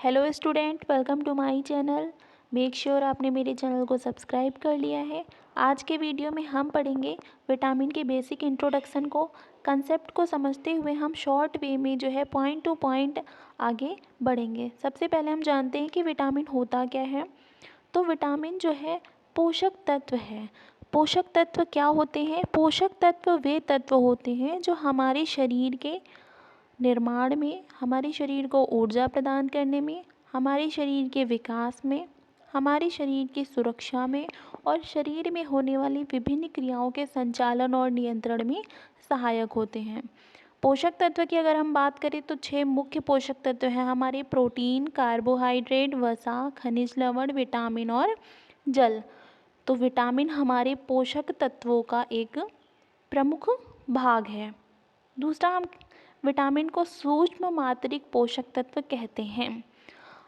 Hello student, welcome to my channel. Make sure आपने मेरे channel को सब्सक्राइब कर लिया है। आज के वीडियो में हम पढ़ेंगे विटामिन के बेसिक इंट्रोडक्शन को। कंसेप्ट को समझते हुए हम शॉर्ट वे में जो है पॉइंट टू पॉइंट आगे बढ़ेंगे। सबसे पहले हम जानते हैं कि विटामिन होता क्या है। तो विटामिन जो है पोषक तत्व है। पोषक तत्व क्या होते हैं? पोषक तत्व वे तत्व होते हैं जो हमारे शरीर के निर्माण में, हमारे शरीर को ऊर्जा प्रदान करने में, हमारे शरीर के विकास में, हमारे शरीर की सुरक्षा में और शरीर में होने वाली विभिन्न क्रियाओं के संचालन और नियंत्रण में सहायक होते हैं। पोषक तत्व की अगर हम बात करें तो 6 मुख्य पोषक तत्व हैं हमारे: प्रोटीन, कार्बोहाइड्रेट, वसा, खनिज लवण, विटामिन और जल। तो विटामिन हमारे पोषक तत्वों का एक प्रमुख भाग है। दूसरा, हम विटामिन को सूक्ष्म मात्रिक पोषक तत्व कहते हैं।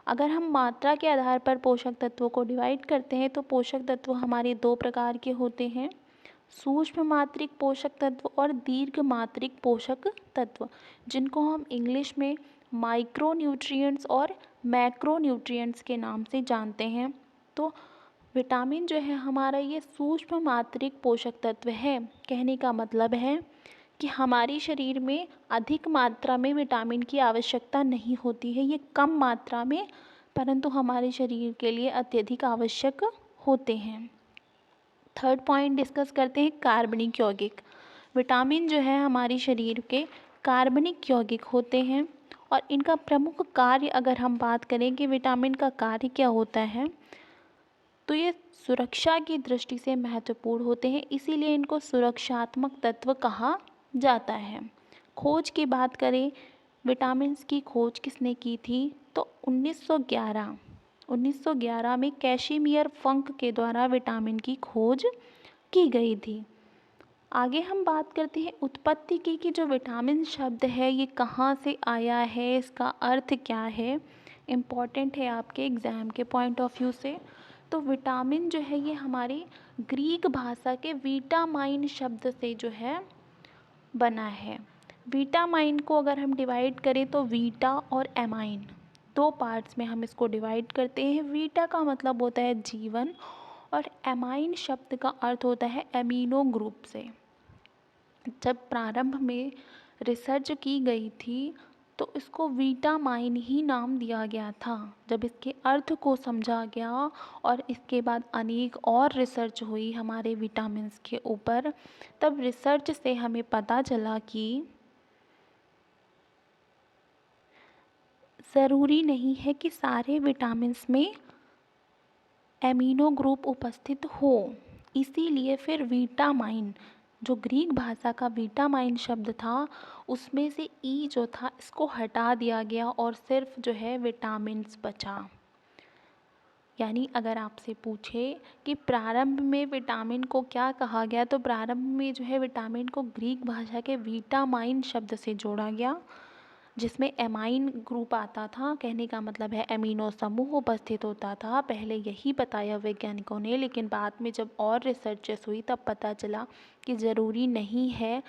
अगर हम मात्रा के आधार पर पोषक तत्वों को डिवाइड करते हैं तो पोषक तत्व हमारे 2 प्रकार के होते हैं: सूक्ष्म मात्रिक पोषक तत्व और दीर्घ मात्रिक पोषक तत्व, जिनको हम इंग्लिश में माइक्रो न्यूट्रिएंट्स और मैक्रो न्यूट्रिएंट्स के नाम से जानते हैं। तो विटामिन जो है हमारा ये सूक्ष्म मात्रिक पोषक तत्व है। कहने का मतलब है कि हमारे शरीर में अधिक मात्रा में विटामिन की आवश्यकता नहीं होती है, ये कम मात्रा में, परंतु हमारे शरीर के लिए अत्यधिक आवश्यक होते हैं। थर्ड पॉइंट डिस्कस करते हैं कार्बनिक यौगिक। विटामिन जो है हमारे शरीर के कार्बनिक यौगिक होते हैं और इनका प्रमुख कार्य अगर हम बात करें कि विटामिन का कार्य क्या होता है, तो ये सुरक्षा की दृष्टि से महत्वपूर्ण होते हैं, इसीलिए इनको सुरक्षात्मक तत्व कहा जाता है। खोज की बात करें, विटामिन्स की खोज किसने की थी? तो 1911 में कैशिमियर फंक के द्वारा विटामिन की खोज की गई थी। आगे हम बात करते हैं उत्पत्ति की कि जो विटामिन शब्द है ये कहाँ से आया है, इसका अर्थ क्या है। इम्पॉर्टेंट है आपके एग्ज़ाम के पॉइंट ऑफ व्यू से। तो विटामिन जो है ये हमारी ग्रीक भाषा के वीटामाइन शब्द से जो है बना है। वीटामाइन को अगर हम डिवाइड करें तो वीटा और एमाइन 2 पार्ट्स में हम इसको डिवाइड करते हैं। वीटा का मतलब होता है जीवन और एमाइन शब्द का अर्थ होता है एमिनो ग्रुप से। जब प्रारंभ में रिसर्च की गई थी तो इसको वीटामाइन ही नाम दिया गया था। जब इसके अर्थ को समझा गया और इसके बाद अनेक और रिसर्च हुई हमारे विटामिन्स के ऊपर, तब रिसर्च से हमें पता चला कि ज़रूरी नहीं है कि सारे विटामिन्स में एमिनो ग्रुप उपस्थित हो। इसीलिए फिर वीटामाइन, जो ग्रीक भाषा का वीटामाइन शब्द था, उसमें से ई जो था इसको हटा दिया गया और सिर्फ जो है विटामिन्स बचा। यानी अगर आपसे पूछे कि प्रारंभ में विटामिन को क्या कहा गया, तो प्रारंभ में जो है विटामिन को ग्रीक भाषा के वीटामाइन शब्द से जोड़ा गया, जिसमें एमाइन ग्रुप आता था। कहने का मतलब है एमिनो समूह उपस्थित होता था। पहले यही बताया वैज्ञानिकों ने, लेकिन बाद में जब और रिसर्चेस हुई तब पता चला कि ज़रूरी नहीं है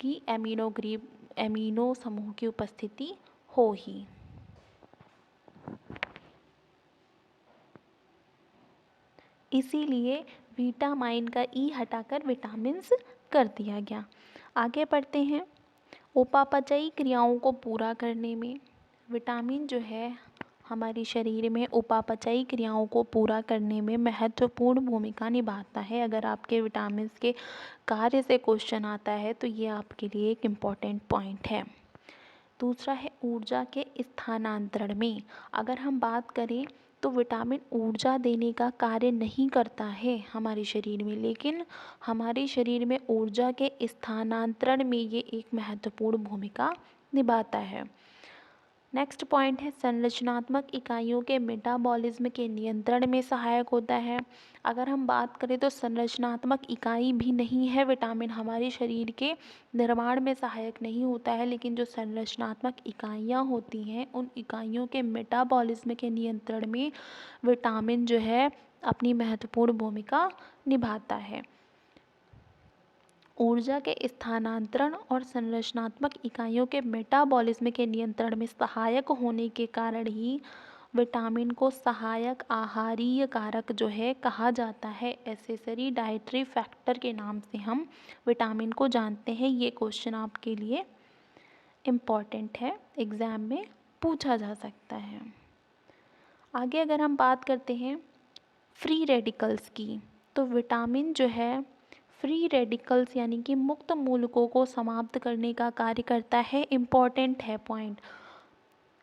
कि एमिनो समूह की उपस्थिति हो ही। इसीलिए वीटामाइन का ई हटाकर विटामिन्स कर दिया गया। आगे बढ़ते हैं। उपापचयी क्रियाओं को पूरा करने में विटामिन जो है हमारे शरीर में उपापचयी क्रियाओं को पूरा करने में महत्वपूर्ण भूमिका निभाता है। अगर आपके विटामिन्स के कार्य से क्वेश्चन आता है तो ये आपके लिए एक इम्पॉर्टेंट पॉइंट है। दूसरा है ऊर्जा के स्थानांतरण में। अगर हम बात करें तो विटामिन ऊर्जा देने का कार्य नहीं करता है हमारे शरीर में, लेकिन हमारे शरीर में ऊर्जा के स्थानांतरण में ये एक महत्वपूर्ण भूमिका निभाता है। नेक्स्ट पॉइंट है संरचनात्मक इकाइयों के मेटाबॉलिज्म के नियंत्रण में सहायक होता है। अगर हम बात करें तो संरचनात्मक इकाई भी नहीं है विटामिन, हमारे शरीर के निर्माण में सहायक नहीं होता है, लेकिन जो संरचनात्मक इकाइयाँ होती हैं उन इकाइयों के मेटाबॉलिज्म के नियंत्रण में विटामिन जो है अपनी महत्वपूर्ण भूमिका निभाता है। ऊर्जा के स्थानांतरण और संरचनात्मक इकाइयों के मेटाबॉलिज्म के नियंत्रण में सहायक होने के कारण ही विटामिन को सहायक आहारीय कारक जो है कहा जाता है। एसेसरी डाइटरी फैक्टर के नाम से हम विटामिन को जानते हैं। ये क्वेश्चन आपके लिए इम्पॉर्टेंट है, एग्ज़ाम में पूछा जा सकता है। आगे अगर हम बात करते हैं फ्री रेडिकल्स की, तो विटामिन जो है फ्री रेडिकल्स यानी कि मुक्त मूलकों को समाप्त करने का कार्य करता है। इम्पॉर्टेंट है पॉइंट।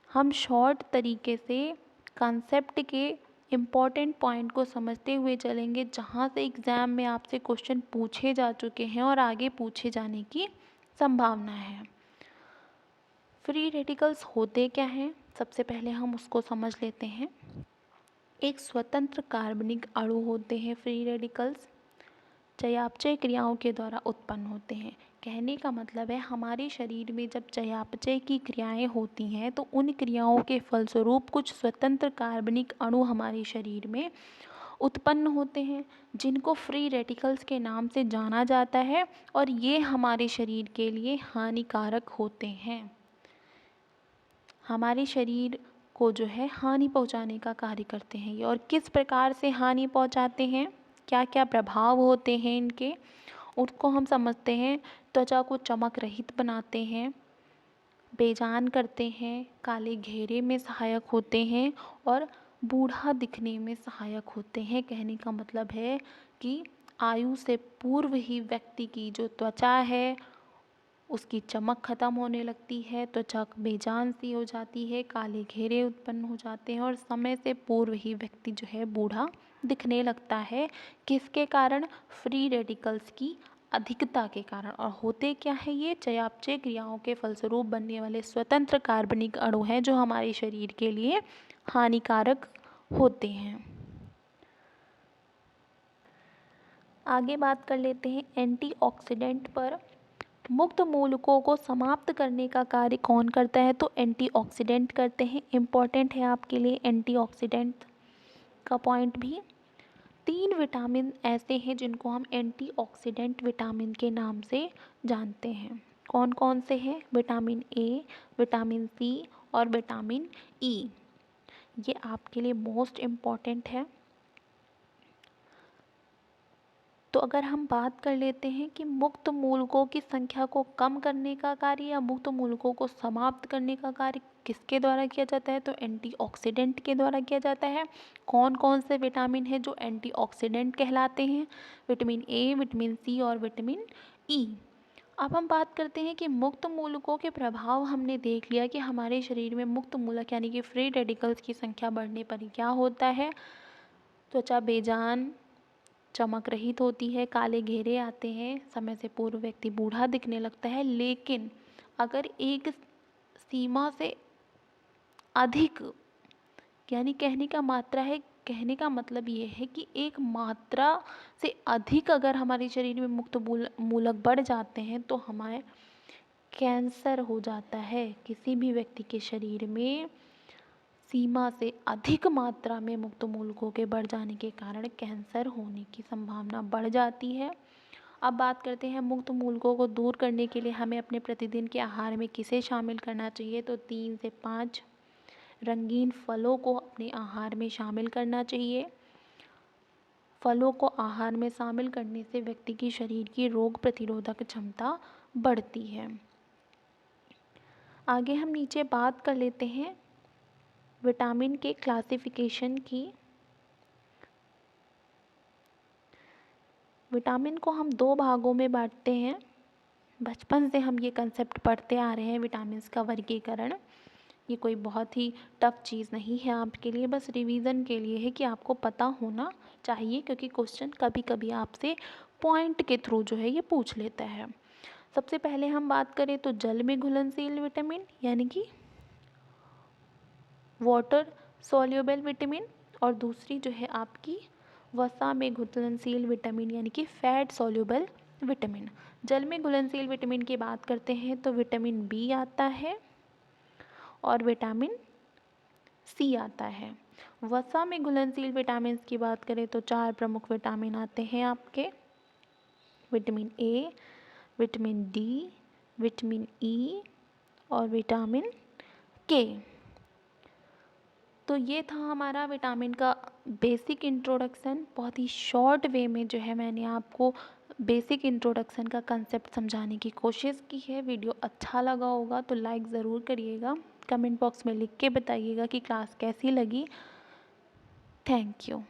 हम शॉर्ट तरीके से कॉन्सेप्ट के इम्पॉर्टेंट पॉइंट को समझते हुए चलेंगे, जहाँ से एग्ज़ाम में आपसे क्वेश्चन पूछे जा चुके हैं और आगे पूछे जाने की संभावना है। फ्री रेडिकल्स होते क्या हैं, सबसे पहले हम उसको समझ लेते हैं। एक स्वतंत्र कार्बनिक अणु होते हैं फ्री रेडिकल्स, चयापचय क्रियाओं के द्वारा उत्पन्न होते हैं। कहने का मतलब है हमारे शरीर में जब चयापचय की क्रियाएं होती हैं तो उन क्रियाओं के फलस्वरूप कुछ स्वतंत्र कार्बनिक अणु हमारे शरीर में उत्पन्न होते हैं, जिनको फ्री रेडिकल्स के नाम से जाना जाता है, और ये हमारे शरीर के लिए हानिकारक होते हैं। हमारे शरीर को जो है हानि पहुंचाने का कार्य करते हैं ये। और किस प्रकार से हानि पहुंचाते हैं, क्या क्या प्रभाव होते हैं इनके, उसको हम समझते हैं। त्वचा को चमक रहित बनाते हैं, बेजान करते हैं, काले घेरे में सहायक होते हैं और बूढ़ा दिखने में सहायक होते हैं। कहने का मतलब है कि आयु से पूर्व ही व्यक्ति की जो त्वचा है उसकी चमक खत्म होने लगती है, त्वचा बेजान सी हो जाती है, काले घेरे उत्पन्न हो जाते हैं और समय से पूर्व ही व्यक्ति जो है बूढ़ा दिखने लगता है। किसके कारण? फ्री रेडिकल्स की अधिकता के कारण। और होते क्या है ये? चयापचय क्रियाओं के फलस्वरूप बनने वाले स्वतंत्र कार्बनिक अणु हैं जो हमारे शरीर के लिए हानिकारक होते हैं। आगे बात कर लेते हैं एंटीऑक्सीडेंट पर। मुक्त मूलकों को समाप्त करने का कार्य कौन करता है? तो एंटीऑक्सीडेंट करते हैं। इम्पॉर्टेंट है आपके लिए एंटीऑक्सीडेंट का पॉइंट भी। 3 विटामिन ऐसे हैं जिनको हम एंटीऑक्सीडेंट विटामिन के नाम से जानते हैं। कौन कौन से हैं? विटामिन ए, विटामिन सी और विटामिन ई। ये आपके लिए मोस्ट इम्पॉर्टेंट है। तो अगर हम बात कर लेते हैं कि मुक्त मूलकों की संख्या को कम करने का कार्य या मुक्त मूलकों को समाप्त करने का कार्य किसके द्वारा किया जाता है? तो एंटीऑक्सीडेंट के द्वारा किया जाता है। कौन कौन से विटामिन हैं जो एंटीऑक्सीडेंट कहलाते हैं? विटामिन ए, विटामिन सी और विटामिन ई। अब हम बात करते हैं कि मुक्त मूलकों के प्रभाव हमने देख लिया कि हमारे शरीर में मुक्त मूलक यानी कि फ्री रेडिकल्स की संख्या बढ़ने पर क्या होता है? त्वचा बेजान, चमक रहित होती है, काले घेरे आते हैं, समय से पूर्व व्यक्ति बूढ़ा दिखने लगता है। लेकिन अगर एक सीमा से अधिक, यानी कहने का मतलब ये है कि एक मात्रा से अधिक अगर हमारे शरीर में मुक्त मूलक बढ़ जाते हैं तो हमारे कैंसर हो जाता है। किसी भी व्यक्ति के शरीर में सीमा से अधिक मात्रा में मुक्त मूलकों के बढ़ जाने के कारण कैंसर होने की संभावना बढ़ जाती है। अब बात करते हैं मुक्त मूलकों को दूर करने के लिए हमें अपने प्रतिदिन के आहार में किसे शामिल करना चाहिए? तो 3 से 5 रंगीन फलों को अपने आहार में शामिल करना चाहिए। फलों को आहार में शामिल करने से व्यक्ति की शरीर की रोग प्रतिरोधक क्षमता बढ़ती है। आगे हम नीचे बात कर लेते हैं विटामिन के क्लासिफिकेशन की। विटामिन को हम 2 भागों में बांटते हैं। बचपन से हम ये कंसेप्ट पढ़ते आ रहे हैं विटामिन्स का वर्गीकरण। ये कोई बहुत ही टफ चीज़ नहीं है आपके लिए, बस रिवीजन के लिए है कि आपको पता होना चाहिए, क्योंकि क्वेश्चन कभी कभी आपसे पॉइंट के थ्रू जो है ये पूछ लेता है। सबसे पहले हम बात करें तो जल में घुलनशील विटामिन यानी कि वाटर सोल्यूबल विटामिन, और दूसरी जो है आपकी वसा में घुलनशील विटामिन यानी कि फैट सोल्यूबल विटामिन। जल में घुलनशील विटामिन की बात करते हैं तो विटामिन बी आता है और विटामिन सी आता है। वसा में घुलनशील विटामिन की बात करें तो 4 प्रमुख विटामिन आते हैं आपके। Vitamin A, vitamin D, vitamin E और विटामिन के। तो ये था हमारा विटामिन का बेसिक इंट्रोडक्शन। बहुत ही शॉर्ट वे में जो है मैंने आपको बेसिक इंट्रोडक्शन का कंसेप्ट समझाने की कोशिश की है। वीडियो अच्छा लगा होगा तो लाइक ज़रूर करिएगा, कमेंट बॉक्स में लिख के बताइएगा कि क्लास कैसी लगी। Thank you.